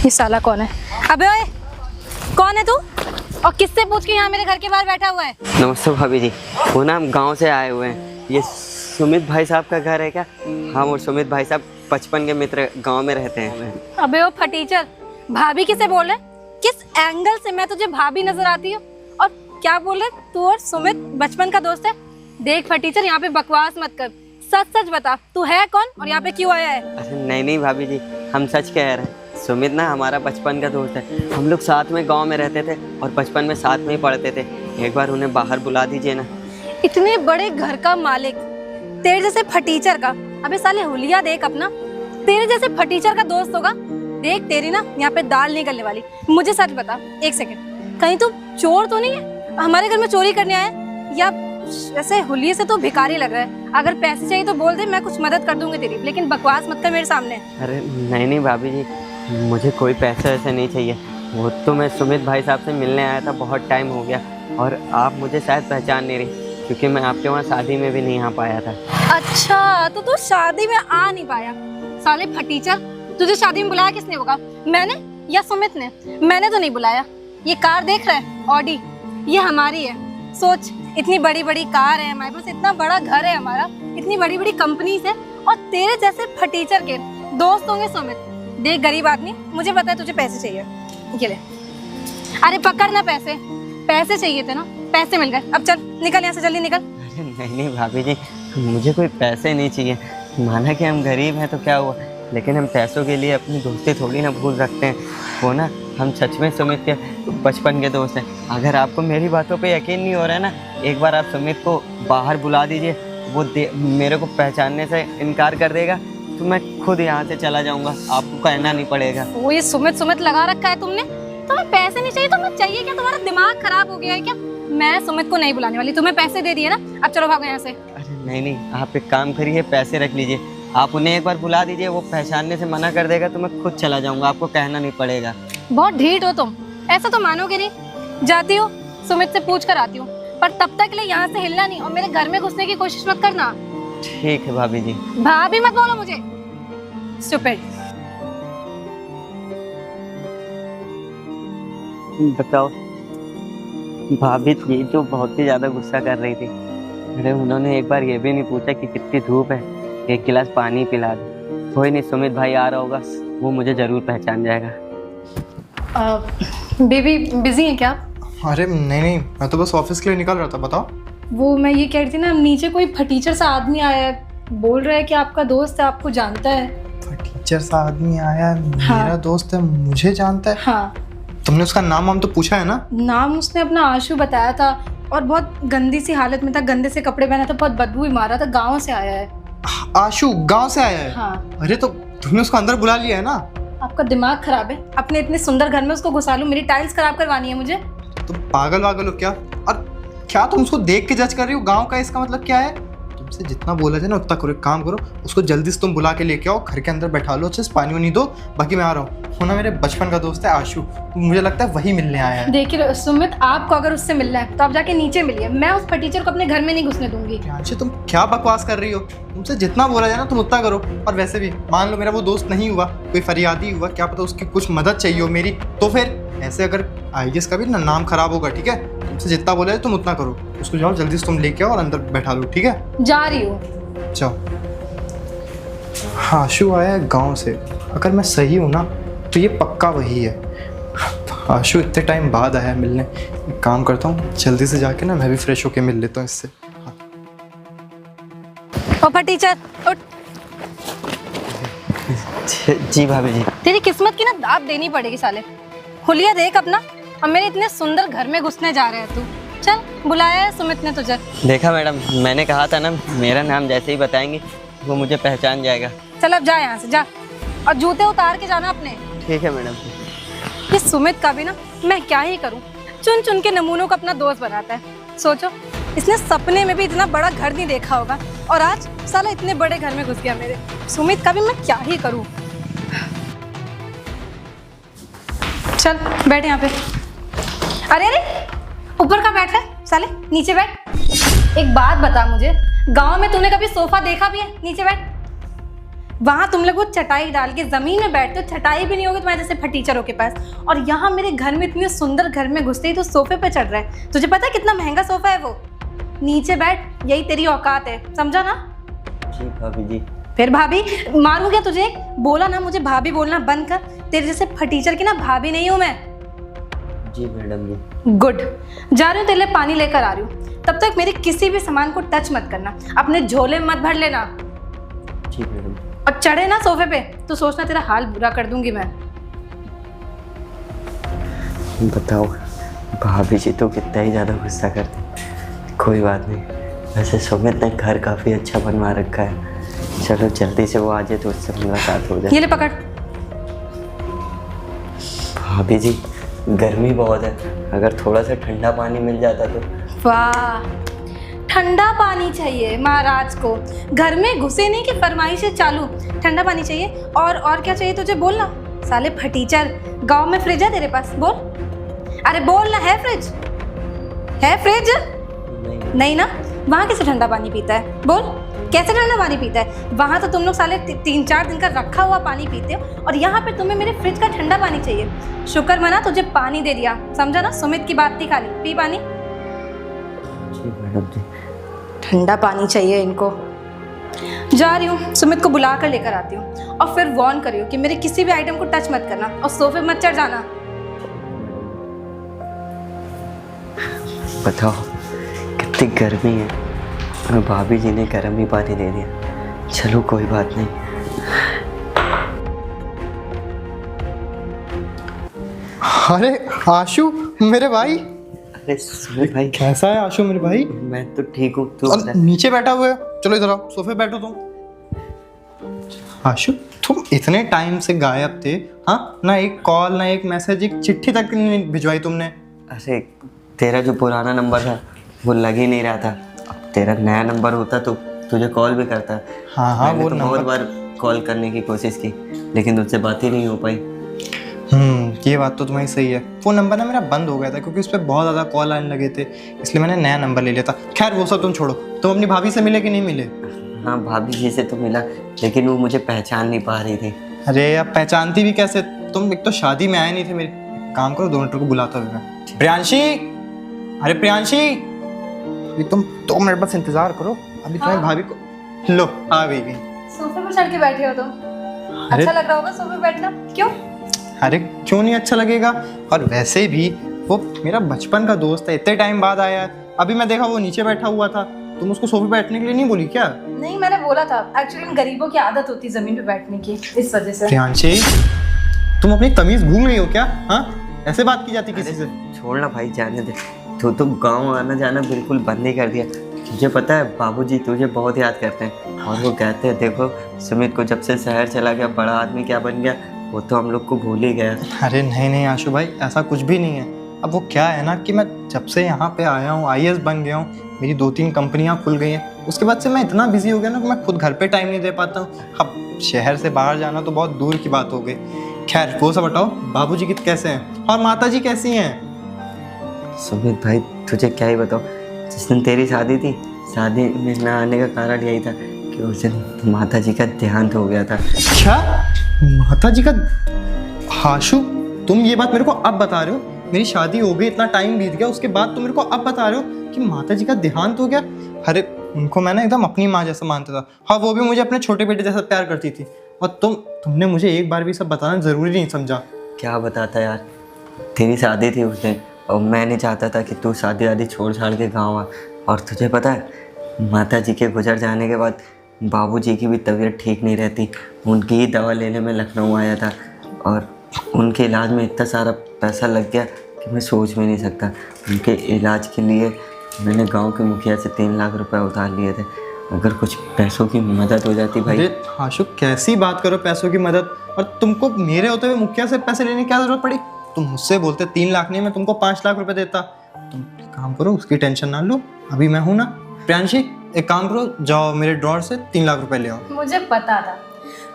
ये साला कौन है? अबे ओए, कौन है तू? और किससे पूछ के यहाँ मेरे घर के बाहर बैठा हुआ है? नमस्ते भाभी जी, वो ना हम गांव से आए हुए हैं। ये सुमित भाई साहब का घर है क्या? हाँ, और सुमित भाई साहब बचपन के मित्र गांव में रहते हैं। अबे ओ फटीचर, भाभी किसे बोल रहे? किस एंगल से मैं तुझे भाभी नजर आती हूँ? और क्या बोल रहे तू और सुमित बचपन का दोस्त है? देख फटीचर, यहाँ पे बकवास मत कर, सच सच बता तू है कौन और यहाँ पे क्यों आया है? अरे नहीं भाभी जी, हम सच कह रहे हैं। सुमित ना हमारा बचपन का दोस्त है। हम लोग साथ में गांव में रहते थे और बचपन में साथ में ही पढ़ते थे। एक बार उन्हें बाहर बुला दीजिए ना। इतने बड़े घर का मालिक तेरे जैसे फटीचर का, अबे साले हुलिया देख अपना, तेरे जैसे फटीचर का दोस्त होगा? देख तेरी ना यहाँ पे दाल नहीं गलने वाली। मुझे सच बता, एक सेकंड, कहीं तू चोर तो नहीं है? हमारे घर में चोरी करने आया है? या ऐसे हुलिये से तो भिखारी लग रहा है। अगर पैसे चाहिए तो बोल दे, मैं कुछ मदद कर दूंगी तेरी, लेकिन बकवास मत कर मेरे सामने। अरे नहीं भाभी जी, मुझे कोई पैसे वैसे नहीं चाहिए। वो तो मैं सुमित भाई साहब से मिलने आया था, बहुत टाइम हो गया और आप मुझे शायद पहचान नहीं रही क्योंकि मैं आपके वहाँ शादी में भी नहीं आ पाया था। अच्छा, तो तू शादी में आ नहीं पाया? साले फटीचर, तुझे शादी में बुलाया किसने होगा? मैंने या सुमित ने? मैंने तो नहीं बुलाया। ये कार देख रहा है, ऑडी, ये हमारी है। सोच, इतनी बड़ी बड़ी कार है हमारे पास, इतना बड़ा घर है हमारा, इतनी बड़ी बड़ी कंपनीज है, और तेरे जैसे फटीचर के दोस्त होंगे सुमित। देख गरीब आदमी, मुझे पता है तुझे पैसे चाहिए, ये ले। अरे पकड़ ना पैसे, पैसे चाहिए थे ना, पैसे मिल गए। अब चल निकल यहाँ से, जल्दी निकल। अरे नहीं भाभी जी, मुझे कोई पैसे नहीं चाहिए। माना कि हम गरीब हैं तो क्या हुआ, लेकिन हम पैसों के लिए अपनी दोस्ती थोड़ी ना भूल सकते हैं। वो ना, हम सच में सुमित के बचपन के दोस्त हैं। अगर आपको मेरी बातों पे यकीन नहीं हो रहा है ना, एक बार आप सुमित को बाहर बुला दीजिए। वो मेरे को पहचानने से इनकार कर देगा तो मैं खुद यहाँ से चला जाऊँगा, आपको कहना नहीं पड़ेगा। वो ये सुमित लगा रखा है तुमने। तुम्हें पैसे नहीं चाहिए, तुम्हें चाहिए क्या? तुम्हारा दिमाग खराब हो गया है क्या? मैं सुमित को नहीं बुलाने वाली, तुम्हें पैसे दे दिए ना, अब चलो भागो यहाँ से। अरे नहीं, आप एक काम करिए, पैसे रख लीजिए। आप उन्हें एक बार बुला दीजिए, वो पहचानने से मना कर देगा तो मैं खुद चला जाऊंगा, आपको कहना नहीं पड़ेगा। बहुत ढीठ हो तुम, ऐसा तो मानोगे नहीं। जाती हो, सुमित से पूछ कर आती हूँ, पर तब तक के लिए यहाँ से हिलना नहीं और मेरे घर में घुसने की कोशिश मत करना। ठीक है भाभी जी। भाभी मत बोलो मुझे, स्टूपिड। बताओ भाभी थी जो बहुत ही ज्यादा गुस्सा कर रही थी। अरे उन्होंने एक बार ये भी नहीं पूछा कि कितनी धूप है, एक गिलास पानी पिला दो। कोई नहीं, सुमित भाई आ रहा होगा, वो मुझे जरूर पहचान जाएगा। बेबी बिजी है क्या? अरे नहीं, मैं तो बस ऑफिस के लिए निकल रहा था। बताओ। वो मैं ये कह रही थी ना, नीचे कोई फटीचर सा आदमी आया है, बोल रहा है कि आपका दोस्त है, आपको जानता है। फटीचर सा आदमी आया है? हाँ। मेरा दोस्त है, मुझे जानता है? हाँ। तुमने उसका नाम तो पूछा है ना? नाम उसने अपना आशु बताया था और बहुत गंदी सी हालत में था, गंदे से कपड़े पहना था, बहुत बदबू ही मारा था। गाँव से आया है। आशु गाँव से आया है? हाँ। अरे तो तुमने उसको अंदर बुला लिया है ना? आपका दिमाग खराब है, अपने इतने सुंदर घर में उसको घुसा लूं? मेरी टाइल्स खराब करवानी है मुझे? तुम पागल वागल हो क्या? और क्या तुम उसको देख के जज कर रही हो? गाँव का इसका मतलब क्या है? तुमसे जितना बोला जाए ना उतना करो। एक काम करो, उसको जल्दी से तुम बुला के लेके आओ, घर के अंदर बैठा लो, अच्छे से पानी वानी दो, बाकी मैं आ रहा हूँ। वो ना मेरे बचपन का दोस्त है आशु, मुझे लगता है वही मिलने आया है। देखिए सुमित, आपको अगर उससे मिलना है तो आप जाके नीचे मिलिए, मैं उस फटीचर को अपने घर में नहीं घुसने दूंगी। अच्छा, तुम क्या बकवास कर रही हो? तुमसे जितना बोला जाए ना तुम उतना करो। और वैसे भी मान लो मेरा वो दोस्त नहीं हुआ, कोई फरियादी हुआ, क्या पता उसकी कुछ मदद चाहिए हो मेरी, तो फिर ऐसे अगर आईएएस का भी ना नाम खराब होगा। ठीक है, तुमसे जितना बोला जाए तुम उतना करो। उसको जाओ जल्दी से तुम लेके आओ और अंदर बैठा लो। ठीक है, जा रही हूँ। जाओ। आशु आया है गाँव से, अगर मैं सही हूँ ना तो ये पक्का वही है। आशु इतने टाइम बाद आया है मिलने। एक काम करता हूँ, जल्दी से जाके ना मैं भी फ्रेश होके मिल लेता हूँ इससे। पापा टीचर उठ। जी भाभी जी। तेरी किस्मत की ना दाद देनी पड़ेगी साले। हुलिया देख अपना, और मेरे इतने सुंदर घर में घुसने जा रहे हैं तू। चल, बुलाया है सुमित ने तुझे। देखा मैडम, मैंने कहा था ना, मेरा नाम जैसे ही बताएंगे वो मुझे पहचान जाएगा। चल अब जा यहाँ से, जा, और जूते उतार के जाना अपने। ठीक है मैडम। ये सुमित का भी ना मैं क्या ही करूं, चुन चुन के नमूनों को अपना दोस्त बनाता है। सोचो, इसने सपने में भी इतना बड़ा घर नहीं देखा होगा और आज साला इतने बड़े घर में घुस गया मेरे। सुमित का भी मैं क्या ही करूं। चल बैठ यहाँ पे। अरे अरे, ऊपर का बैठ है साले, नीचे बैठ। एक बात बता मुझे, गांव में तूने कभी सोफा देखा भी है? नीचे बैठ। वहाँ तुम लोग वो चटाई डाल के जमीन में बैठते हो, चटाई भी नहीं होगी तुम्हारे जैसे फटीचरों के पास। और यहाँ मेरे घर में इतने सुंदर घर में घुसते ही तो सोफे पे चढ़ रहा है। तुझे पता है कितना महंगा सोफा है वो? नीचे बैठ, यही तेरी औकात है, समझा ना? जी भाभी जी। फिर भाभी मारूं क्या तुझे? बोला ना मुझे भाभी बोलना बंद कर। तेरे जैसे फटीचर की ना भाभी नहीं हूं मैं। जी मैडम जी। गुड। जा रही हूँ, तेरे लिए पानी लेकर आ रही हूँ। तब तक मेरे किसी भी सामान को टच मत करना, अपने झोले में मत भर लेना। जी मैडम। और चढ़े ना सोफे पे तो सोचना तेरा हाल बुरा कर दूंगी मैं। बताओ, भाभी जी तो कितना ही ज़्यादा गुस्सा करते। कोई बात नहीं, वैसे सुमित ने घर काफ़ी अच्छा बनवा रखा है। चलो जल्दी से वो आ जाए तो उससे मुलाकात हो जाए। ये ले पकड़। भाभी जी गर्मी बहुत है, अगर थोड़ा सा ठंडा पानी मिल जाता तो। वाह, ठंडा पानी चाहिए महाराज को? घर में घुसे नहीं कि फरमाइशें चालू। ठंडा पानी चाहिए और क्या चाहिए तुझे? बोलना। साले फटीचर, गांव में फ्रिज है तेरे पास? बोल। अरे बोल ना, है फ्रिज? है फ्रिज? नहीं ना? वहाँ कैसे ठंडा पानी पीता है? बोल, कैसे ठंडा पानी पीता है? वहाँ तो तुम लोग साले 3-4 दिन का रखा हुआ पानी पीते हो, और यहाँ पे तुम्हें मेरे फ्रिज का ठंडा पानी चाहिए। शुक्र मना तुझे पानी दे दिया, समझा ना? सुमित की बात थी खाली, पी पानी। जी मैडम जी। ठंडा पानी चाहिए इनको। जा रही हूँ, सुमित को बुला कर लेकर आती हूँ, और फिर वार्न करियो कि मेरे किसी भी आइटम को टच मत करना और सोफे मत चढ़ जाना। बताओ कितनी गर्मी है, और भाभी जी ने गर्म ही पानी दे दिया। चलो कोई बात नहीं। अरे आशु मेरे भाई। अरे सुमित भाई। कैसा है आशु मेरे भाई? मैं तो ठीक हूँ, तू और बता। नीचे बैठा हुआ है, चलो इधर आओ, सोफे बैठो तुम। आशु तुम इतने टाइम से गायब थे, हाँ? ना एक कॉल, ना एक मैसेज, एक चिट्ठी तक नहीं भिजवाई तुमने। अरे तेरा जो पुराना नंबर था वो लग ही नहीं रहा था। अब तेरा नया नंबर होता तो तुझे कॉल भी करता। हाँ मैंने वो तो नंबर। बहुत बार कॉल करने की कोशिश की, लेकिन तुझसे बात ही नहीं हो पाई। ये बात तो तुम्हारी सही है। वो नंबर ना मेरा बंद हो गया था क्योंकि उस पर बहुत ज़्यादा कॉल आने लगे थे, इसलिए मैंने नया नंबर ले लिया था। खैर वो सब तुम छोड़ो, तुम अपनी भाभी से मिले कि नहीं मिले? हाँ भाभी जी से तो मिला, लेकिन वो मुझे पहचान नहीं पा रही थी। अरे अब पहचानती भी कैसे? तुम एक तो शादी में आए नहीं थे मेरे। एक काम करो, 2 मिनट को बुलाता हूँ मैं। प्रियांशी, अरे प्रियांशी, अभी तुम 2 मिनट बस इंतजार करो, अभी तुम्हारी भाभी को लो आ भी गई। सोफे पर चढ़ के बैठे हो तुम? अरे अच्छा लग रहा होगा सोफे पे बैठना, क्यों? अरे क्यों नहीं अच्छा लगेगा? और वैसे भी वो मेरा बचपन का दोस्त है, इतने टाइम बाद आया है। अभी मैं देखा वो नीचे बैठा हुआ था, तुम उसको सोफे पे बैठने के लिए नहीं बोली क्या? नहीं, मैंने बोला था, एक्चुअली गरीबों की आदत होती है जमीन पे बैठने की, इस वजह से। प्रियांशी तुम अपनी तमीज भूल गई हो क्या? हाँ, ऐसे बात की जाती किसी से? छोड़ना भाई, जाने दे। तू तो गांव आना जाना बिल्कुल बंद ही कर दिया। तुझे पता है बाबूजी तुझे बहुत याद करते हैं, और वो कहते हैं देखो सुमित को जब से शहर चला गया, बड़ा आदमी क्या बन गया, वो तो हम लोग को भूल ही गया। अरे नहीं आशु भाई, ऐसा कुछ भी नहीं है। अब वो क्या है ना कि मैं जब से यहाँ पे आया हूँ, IAS बन गया हूँ, मेरी 2-3 कंपनियाँ खुल गई हैं, उसके बाद से मैं इतना बिजी हो गया ना कि मैं खुद घर पे टाइम नहीं दे पाता हूँ। अब शहर से बाहर जाना तो बहुत दूर की बात हो गई। खैर वो सब बताओ, बाबूजी की कैसे हैं और माताजी कैसी हैं? सुमित भाई तुझे क्या ही बताओ, जिस दिन तेरी शादी थी, शादी में न आने का कारण यही था कि उस दिन माता जी का देहांत हो गया था। क्या माता जी का? आशु तुम ये बात मेरे को अब बता रहे हो? मेरी शादी हो गई, इतना टाइम बीत गया, उसके बाद तुम मेरे को अब बता रहे हो कि माता जी का देहांत हो गया? अरे उनको मैं ना एकदम अपनी माँ जैसा मानता था। हाँ, वो भी मुझे अपने छोटे बेटे जैसा प्यार करती थी। और तुमने मुझे एक बार भी सब बताना ज़रूरी नहीं समझा। क्या बताता यार, तेरी शादी थी उस दिन, और मैं नहीं चाहता था कि तू शादी आदि छोड़ छाड़ के गाँव आ। और तुझे पता है माता जी के गुजर जाने के बाद बाबूजी की भी तबीयत ठीक नहीं रहती। उनकी ही दवा लेने में लखनऊ आया था, और उनके इलाज में इतना सारा पैसा लग गया कि मैं सोच भी नहीं सकता। उनके इलाज के लिए मैंने गांव के मुखिया से 3 लाख रुपए उधार लिए थे। अगर कुछ पैसों की मदद हो जाती भाई। अरे आशु कैसी बात करो पैसों की मदद? और तुमको मेरे होते हुए मुखिया से पैसे लेने की क्या जरूरत पड़ी? तुम मुझसे बोलते 3 लाख नहीं, मैं तुमको 5 लाख रुपए देता। तुम एक काम करो, उसकी टेंशन ना लो, अभी मैं हूँ ना। प्रियांशी एक काम करो, जाओ मेरे ड्रॉर से 3 लाख रुपए ले आओ। मुझे पता था,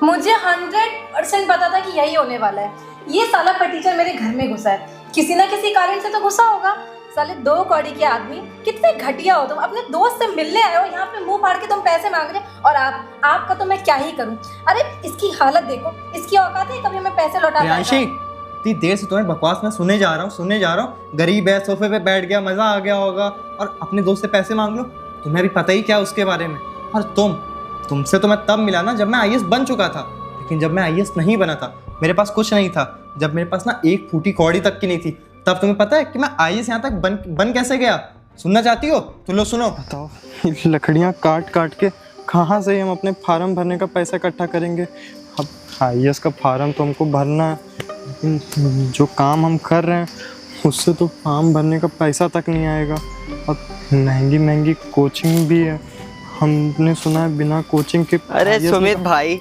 मुझे 100% पता था कि यही होने वाला है। ये साला फटीचर मेरे घर में घुसा है, किसी ना किसी कारण से तो घुसा होगा। साले 2 कौड़ी के आदमी, कितने घटिया हो तुम। अपने दोस्त से मिलने आए हो, यहाँ पे मुंह फाड़ के तुम पैसे मांग रहे हो। और आपका तो मैं क्या ही करूँ। अरे इसकी हालत देखो, इसकी औकात है कभी हमें पैसे लौटा प्रियांशी, इतनी देर से तुम्हें बकवास में सुने जा रहा हूँ। गरीब है, सोफे पे बैठ गया, मजा आ गया होगा, और अपने दोस्त से पैसे मांग लो। तुम्हें भी पता ही क्या उसके बारे में। और तुमसे तो मैं तब मिला ना जब मैं आईएएस बन चुका था। लेकिन जब मैं आईएएस नहीं बना था, मेरे पास कुछ नहीं था, जब मेरे पास ना एक फूटी कौड़ी तक की नहीं थी, तब तुम्हें पता है कि मैं आईएएस यहाँ तक बन कैसे गया? सुनना चाहती हो तो लो सुनो। बताओ, लकड़ियाँ काट काट के कहाँ से हम अपने फार्म भरने का पैसा इकट्ठा करेंगे? अब आईएएस का फार्म तो हमको भरना है, लेकिन जो काम हम कर रहे हैं उससे तो फार्म भरने का पैसा तक नहीं आएगा। और महंगी महंगी कोचिंग भी है, हमने सुना है बिना कोचिंग के। अरे सुमित भाई,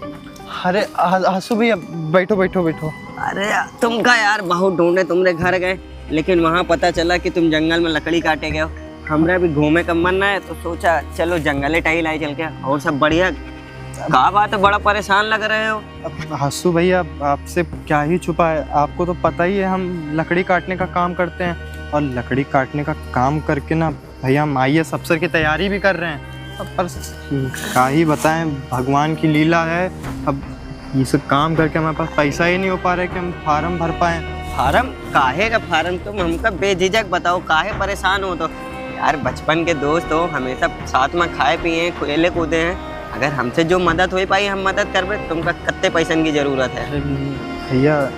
अरे आंसू भैया, बैठो बैठो बैठो। अरे तुमका यार बहुत ढूंढे, तुमरे घर गए, लेकिन वहाँ पता चला कि तुम जंगल में लकड़ी काटे गए हो। हमरा भी घूमे का मन है, तो सोचा चलो जंगले टहल आए चल के। और सब बढ़िया? क्या बात है, बड़ा परेशान लग रहे हो। आंसू भैया, आपसे क्या ही छुपा है, आपको तो पता ही है हम लकड़ी काटने का काम करते हैं। और लकड़ी काटने का काम करके ना भैया हम आईएएस अफसर की तैयारी भी कर रहे हैं। पर क्या ही बताएं, भगवान की लीला है। अब ये सब काम करके हमारे पास पैसा ही नहीं हो पा रहा है कि हम फार्म भर पाएँ। फार्म? काहे का फार्म? तुम हमका बेझिझक बताओ, काहे परेशान हो? तो यार बचपन के दोस्त हो, हमेशा साथ में खाए पिए, खेले कूदे हैं। अगर हमसे जो मदद हो पाई हम मदद करबे। तुमका कितने पैसन की जरूरत है? भैया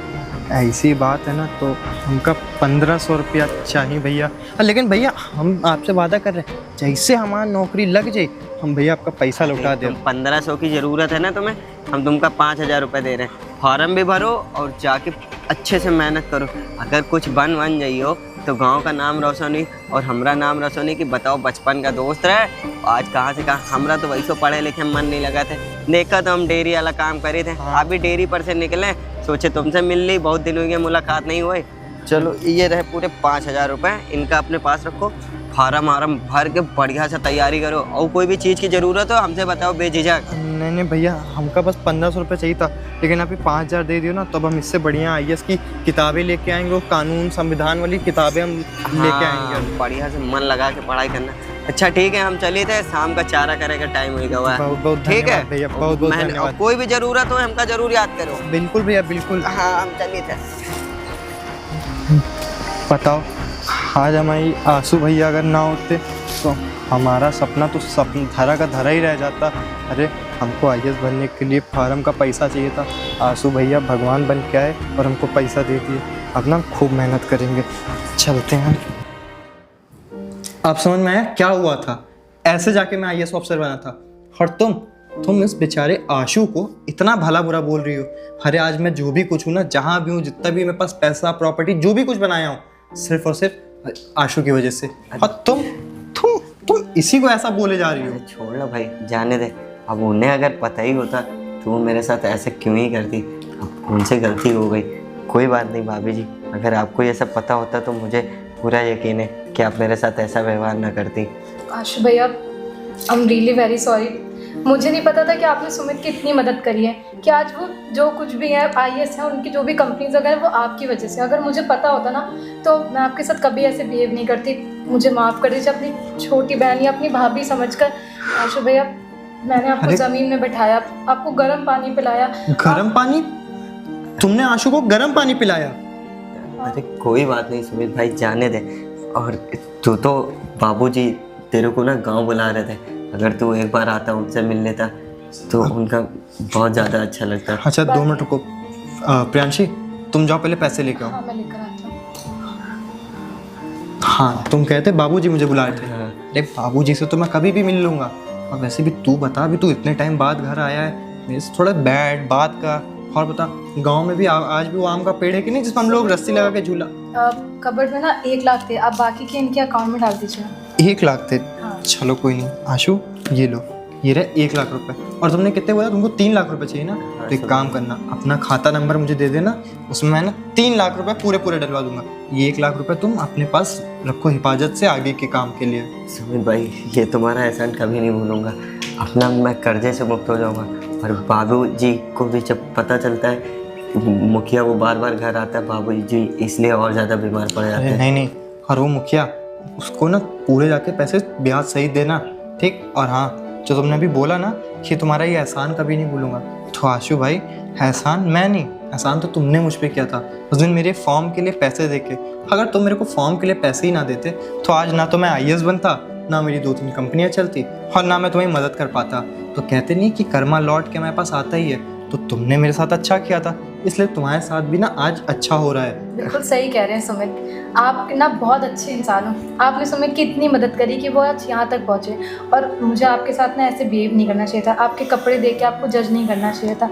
ऐसी बात है ना, तो हमका 1500 रुपया चाहिए भैया। लेकिन भैया हम आपसे वादा कर रहे हैं, जैसे हमारी नौकरी लग जाए हम भैया आपका पैसा लौटा दे। 1500 की जरूरत है ना तुम्हें, हम तुमका 5000 रुपये दे रहे हैं। फॉर्म भी भरो और जाके अच्छे से मेहनत करो। अगर कुछ बन जाइयो तो गांव का नाम रोशन हुई और हमारा नाम रोशन हुई कि बताओ बचपन का दोस्त रहे, आज कहाँ से कहाँ। हमरा तो वैसे पढ़े लिखे में मन नहीं लगा थे, देखा तो हम डेयरी वाला काम करे थे। आप भी डेयरी पर से निकले, सोचे तुमसे मिल ली, बहुत दिन हो गए मुलाकात नहीं हुई। चलो ये रहे पूरे 5000 रुपये, इनका अपने पास रखो। फार्म भर के बढ़िया से तैयारी करो, और कोई भी चीज़ की ज़रूरत हो हमसे बताओ बेझिझक। नहीं भैया, हमका बस 1500 रुपये चाहिए था, लेकिन आप 5000 दे दियो ना, तब हम इससे बढ़िया आईएएस की किताबें लेके आएंगे। वो कानून संविधान वाली किताबें हम लेके आएंगे। बढ़िया से मन लगा के पढ़ाई करना। अच्छा ठीक है, हम चलिए थे, शाम का चारा करे का टाइम हो गया है। बहुत ठीक है भैया, बहुत धन्यवाद। कोई भी ज़रूरत हो हमका ज़रूर याद करो। बिल्कुल भैया, बिल्कुल। हाँ हम चलिए थे। बताओ, आज हमारी आंसू भैया अगर ना होते तो हमारा सपना तो धरा का धरा ही रह जाता। अरे हमको आईएएस बनने के लिए फार्म का पैसा चाहिए था, आंसू भैया भगवान बन के आए और हमको पैसा दे दिए। अब ना खूब मेहनत करेंगे, चलते हैं। आप समझ में आया क्या हुआ था? ऐसे जाके मैं आईएएस अफसर बना था। और तुम इस बेचारे आशु को इतना भला बुरा बोल रही हो। अरे आज मैं जो भी कुछ हूँ ना, जहाँ भी हूँ, जितना भी मेरे पास पैसा प्रॉपर्टी जो भी कुछ बनाया हूँ, सिर्फ और सिर्फ आशु की वजह से। और तुम इसी को ऐसा बोले जा रही हो। छोड़ लो भाई, जाने दे। अब उन्हें अगर पता ही होता तो वो मेरे साथ ऐसे क्यों ही करती। अब उनसे गलती हो गई, कोई बात नहीं भाभी जी। अगर आपको ये सब पता होता तो मुझे पूरा यकीन है कि आप मेरे साथ ऐसा व्यवहार ना करती। आशु भैया, I am really very sorry. मुझे नहीं पता था कि आपने सुमित की इतनी मदद करी है, कि आज वो जो कुछ भी है आईएएस है, उनकी जो भी कंपनीज वगैरह, वो आपकी वजह से। अगर मुझे पता होता ना तो मैं आपके साथ कभी ऐसे बिहेव नहीं करती। मुझे माफ़ कर दीजिए, अपनी छोटी बहन या अपनी भाभी समझकर। आशु भैया, मैंने आपको ज़मीन में बैठाया, आपको गर्म पानी पिलाया। गर्म पानी? तुमने आशु को गर्म पानी पिलाया? अरे कोई बात नहीं सुमित भाई, जाने दे। और तू तो बाबूजी तेरे को ना गांव बुला रहे थे, अगर तू एक बार आता उनसे मिल लेता तो उनका बहुत ज़्यादा अच्छा लगता। अच्छा 2 मिनट रुको। प्रियांशी, तुम जाओ पहले पैसे लेके आओ। हाँ, मैं लेकर आता हूँ। हाँ, तुम कहते बाबूजी मुझे बुला रहे थे। अरे बाबूजी से तो मैं कभी भी मिल लूँगा। और वैसे भी तू बता, अभी तू इतने टाइम बाद घर आया है, मेरे से थोड़ा बैठ बात का। और बता, गांव में भी आज भी वो आम का पेड़ है कि नहीं जिसमें हम लोग रस्सी लगा के झूला? कबर्ड में ना 1 लाख थे, आप बाकी के इनके अकाउंट में डाल दीजिए। 1 लाख थे? हाँ। चलो कोई नहीं। आशु ये लो, ये रहे 1 लाख रुपए। और तुमने कितने बोला? तुमको 3 लाख रुपए चाहिए ना? तो एक काम करना, अपना खाता नंबर मुझे दे देना, उसमें मैं ना 3 लाख रुपए पूरे डलवा दूंगा। ये 1 लाख रुपए तुम अपने पास रखो हिफाजत से आगे के काम के लिए। सुमित भाई, ये तुम्हारा एहसान कभी नहीं भूलूंगा। अपना मैं कर्जे से मुक्त हो जाऊंगा। और बाबूजी को भी जब पता चलता है मुखिया वो बार बार घर आता है, बाबूजी इसलिए और ज़्यादा बीमार पड़ जाते हैं। नहीं, और वो मुखिया उसको ना पूरे जाके पैसे ब्याज सही देना, ठीक। और हाँ, जो तुमने अभी बोला ना कि तुम्हारा ये एहसान कभी नहीं भूलूंगा, तो आशु भाई एहसान मैं नहीं, एहसान तो तुमने मुझ पे किया था उस दिन मेरे फॉर्म के लिए पैसे देके। अगर तुम मेरे को फॉर्म के लिए पैसे ही ना देते तो आज ना तो मैं IAS बनता, ना मेरी 2-3 कंपनियां चलती, और ना मैं तुम्हें मदद कर पाता। तो कहते नहीं कि कर्मा लौट के मेरे पास आता ही है, तो तुमने मेरे साथ अच्छा किया था, इसलिए तुम्हारे साथ भी ना आज अच्छा हो रहा है। बिल्कुल सही कह रहे हैं सुमित, आप ना बहुत अच्छे इंसान हो। आपने सुमित की इतनी मदद करी कि वो आज यहाँ तक पहुँचे, और मुझे आपके साथ ना ऐसे बिहेव नहीं करना चाहिए था। आपके कपड़े देख के आपको जज नहीं करना चाहिए था।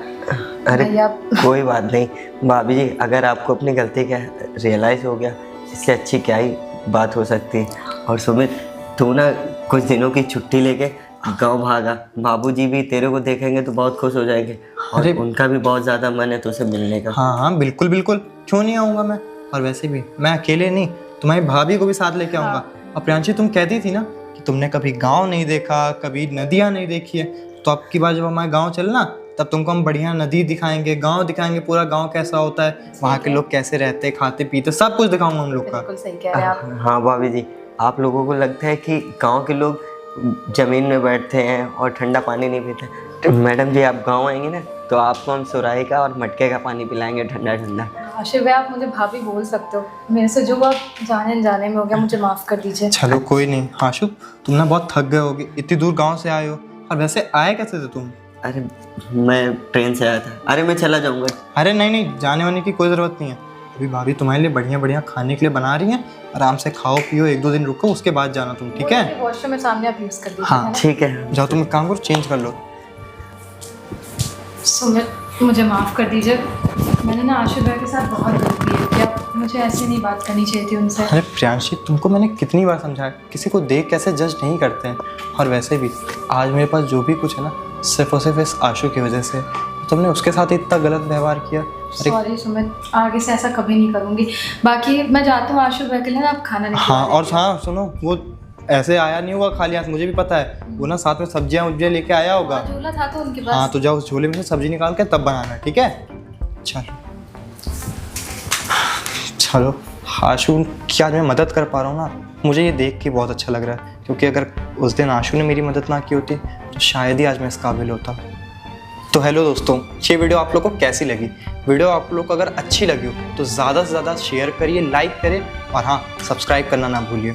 अरे भैया कोई बात नहीं भाभी जी, अगर आपको अपनी गलती का रियलाइज़ हो गया, इससे अच्छी क्या ही बात हो सकती है। और सुमित, तू ना कुछ दिनों की छुट्टी लेके गांव भागा, बाबूजी भी तेरे को देखेंगे तो बहुत खुश हो जाएंगे, और अरे उनका भी बहुत ज़्यादा मन है तुझसे मिलने का। हाँ हाँ बिल्कुल बिल्कुल, क्यों नहीं आऊँगा मैं। और वैसे भी मैं अकेले नहीं, तुम्हारी भाभी को भी साथ लेके आऊँगा। और प्रियांशी, तुम कहती थी ना कि तुमने कभी गांव नहीं देखा, कभी नदियाँ नहीं देखी है, तो अब की बार जब हमारे गांव चलना तब तुमको हम बढ़िया नदी दिखाएंगे, गांव दिखाएंगे, पूरा गांव कैसा होता है, वहाँ के लोग कैसे रहते, खाते पीते, सब कुछ दिखाऊंगा हम लोग का। बिल्कुल सही कह रहे हैं आप। हाँ भाभी जी, आप लोगों को लगता है कि गांव के लोग ज़मीन में बैठते हैं और ठंडा पानी नहीं पीते। तो मैडम जी, आप गांव आएंगे ना तो आपको हम सुराही का और मटके का पानी पिलाएंगे, ठंडा ठंडा। आशिफ भाई, आप मुझे भाभी बोल सकते हो। मेरे से जो आप जाने में हो गया, मुझे माफ़ कर दीजिए। चलो कोई नहीं। आशु, तुम ना बहुत थक गए होगे, इतनी दूर गांव से आए हो। और वैसे आए कैसे थे तुम? अरे मैं ट्रेन से आया था। अरे मैं चला जाऊँगा। अरे नहीं नहीं, जाने वाने की कोई ज़रूरत नहीं है। अभी भाभी तुम्हारे लिए बढ़िया बढ़िया खाने के लिए बना रही हैं, आराम से खाओ पियो, 1-2 दिन रुको, उसके बाद जाना तुम, ठीक है? वॉशरूम में सामने आप यूज़ कर दीजिए। हाँ, है ना? ठीक है। जाओ, तुम एक काम करो, चेंज कर लो। सुमित, मुझे माफ़ कर दीजिए। मैंने ना आशिफ भाई के साथ बहुत गलत बिहेव किया। मुझे ऐसे नहीं बात करनी चाहिए थी उनसे। अरे प्रियांशी, तुमको मैंने कितनी बार समझाया, किसी को देख कैसे जज नहीं करते हैं। और वैसे भी आज मेरे पास जो भी कुछ है ना, सिर्फ और सिर्फ इस आशु की वजह से। तुमने उसके साथ इतना गलत व्यवहार किया। अरे सॉरी सुमित, आगे से ऐसा कभी नहीं करूँगी। बाकी मैं जाती हूँ आशिफ भाई के लिए ना, आप खाना लेके हाँ, आ और हाँ सुनो, वो ऐसे आया नहीं होगा खाली हाथ, मुझे भी पता है। वो ना साथ में सब्जियां उब्जियां लेके आया होगा। जाइए। झोला था तो उनके पास। हाँ, तो जाओ उस झोले में से सब्जी निकाल के तब बनाना, ठीक है? चलो चलो। आशु की आज मैं मदद कर पा रहा हूँ ना, मुझे ये देख के बहुत अच्छा लग रहा है, क्योंकि अगर उस दिन आशु ने मेरी मदद ना की होती तो शायद ही आज मैं इस काबिल होता। तो हेलो दोस्तों, ये वीडियो आप लोग को कैसी लगी? वीडियो आप लोग को अगर अच्छी लगी हो तो ज़्यादा से ज़्यादा शेयर करिए, लाइक करें, और हाँ, सब्सक्राइब करना ना भूलिए।